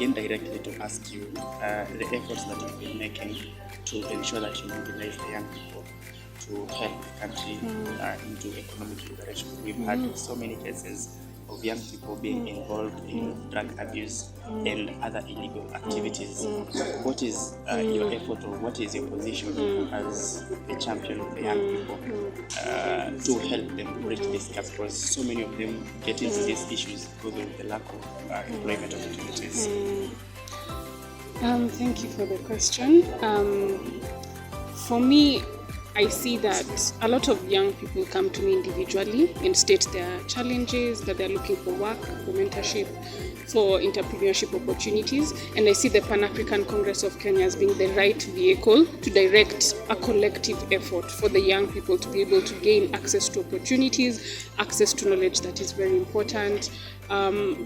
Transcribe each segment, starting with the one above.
again directly to ask you the efforts that you've been making to ensure that you mobilize the young people to help the country into economic liberation. We've had so many cases of young people being involved in drug abuse and other illegal activities. What is your effort, or what is your position as the champion of the young people to help them bridge this gap? Because so many of them get into these issues because of the lack of employment opportunities. Thank you for the question. For me, I see that a lot of young people come to me individually and state their challenges, that they're looking for work, for mentorship, for entrepreneurship opportunities. And I see the Pan-African Congress of Kenya as being the right vehicle to direct a collective effort for the young people to be able to gain access to opportunities, access to knowledge that is very important,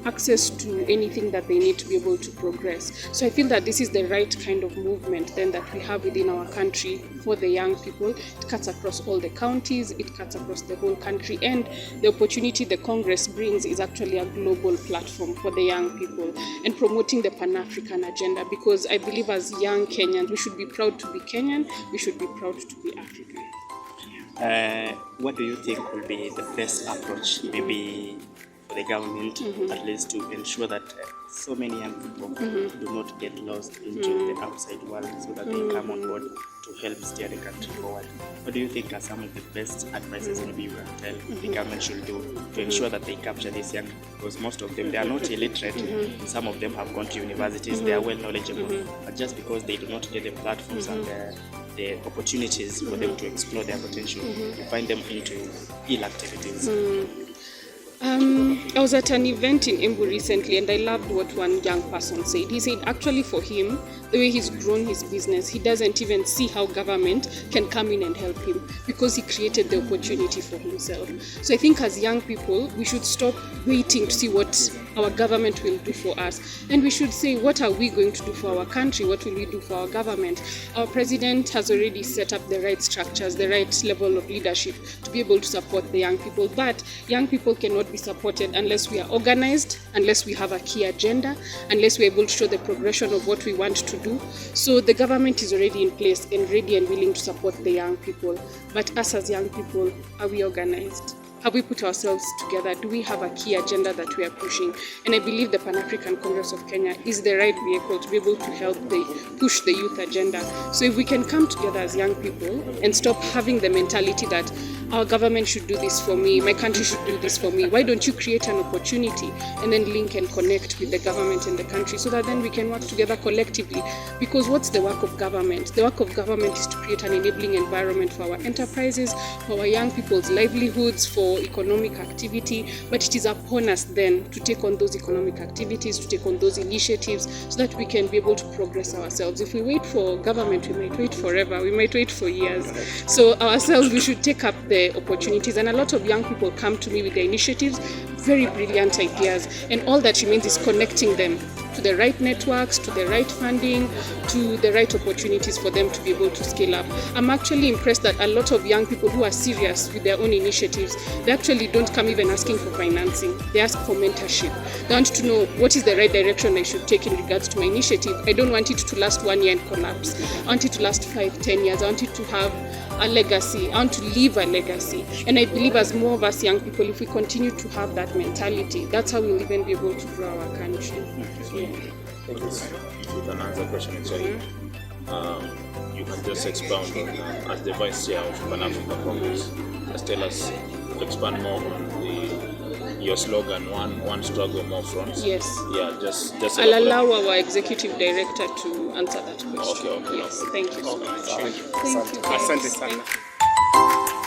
access to anything that they need to be able to progress. So I feel that this is the right kind of movement then that we have within our country for the young people. It cuts across all the counties, it cuts across the whole country, and the opportunity the Congress brings is actually a global platform for the young people and promoting the Pan-African agenda, because I believe as young Kenyans, we should be proud to be Kenyan, we should be proud to be African. What do you think will be the best approach, maybe for the government, at least to ensure that so many young people do not get lost into the outside world, so that they come on board to help steer the country forward? What do you think are some of the best advices maybe you can tell the government should do to ensure that they capture these young people? Because most of them, they are not illiterate. Some of them have gone to universities, they are well knowledgeable, but just because they do not get the platforms and the opportunities for them to explore their potential, you find them into ill activities. I was at an event in Embu recently, and I loved what one young person said. He said actually for him, the way he's grown his business, he doesn't even see how government can come in and help him, because he created the opportunity for himself. So I think as young people, we should stop waiting to see what our government will do for us, and we should say, what are we going to do for our country? What will we do for our government? Our president has already set up the right structures, the right level of leadership to be able to support the young people, but young people cannot be supported unless we are organized, unless we have a key agenda, unless we're able to show the progression of what we want to do. So the government is already in place and ready and willing to support the young people. But us as young people, are we organized? Have we put ourselves together? Do we have a key agenda that we are pushing? And I believe the Pan-African Congress of Kenya is the right vehicle to be able to help push the youth agenda. So if we can come together as young people and stop having the mentality that our government should do this for me, my country should do this for me, why don't you create an opportunity and then link and connect with the government and the country, so that then we can work together collectively? Because what's the work of government? The work of government is to create an enabling environment for our enterprises, for our young people's livelihoods, for economic activity, but it is upon us then to take on those economic activities, to take on those initiatives, so that we can be able to progress ourselves. If we wait for government, we might wait forever, we might wait for years. So ourselves, we should take up the opportunities, and a lot of young people come to me with their initiatives, very brilliant ideas, and all that remains is connecting them to the right networks, to the right funding, to the right opportunities for them to be able to scale up. I'm actually impressed that a lot of young people who are serious with their own initiatives, they actually don't come even asking for financing. They ask for mentorship. They want to know what is the right direction I should take in regards to my initiative. I don't want it to last 1 year and collapse. I want it to last 5-10 years. I want it to have a legacy. I want to leave a legacy. And I believe as more of us young people, if we continue to have that mentality, that's how we'll even be able to grow our country. If you can answer the question in Swahili, you can just expound on, as the Vice Chair of Pan-African Congress, just tell us, expand more on your slogan, one struggle, more fronts. Yes. Yeah, just I'll allow our executive director to answer that question. Okay. Yes, thank you so much. Thank you. Thank you. Asante sana.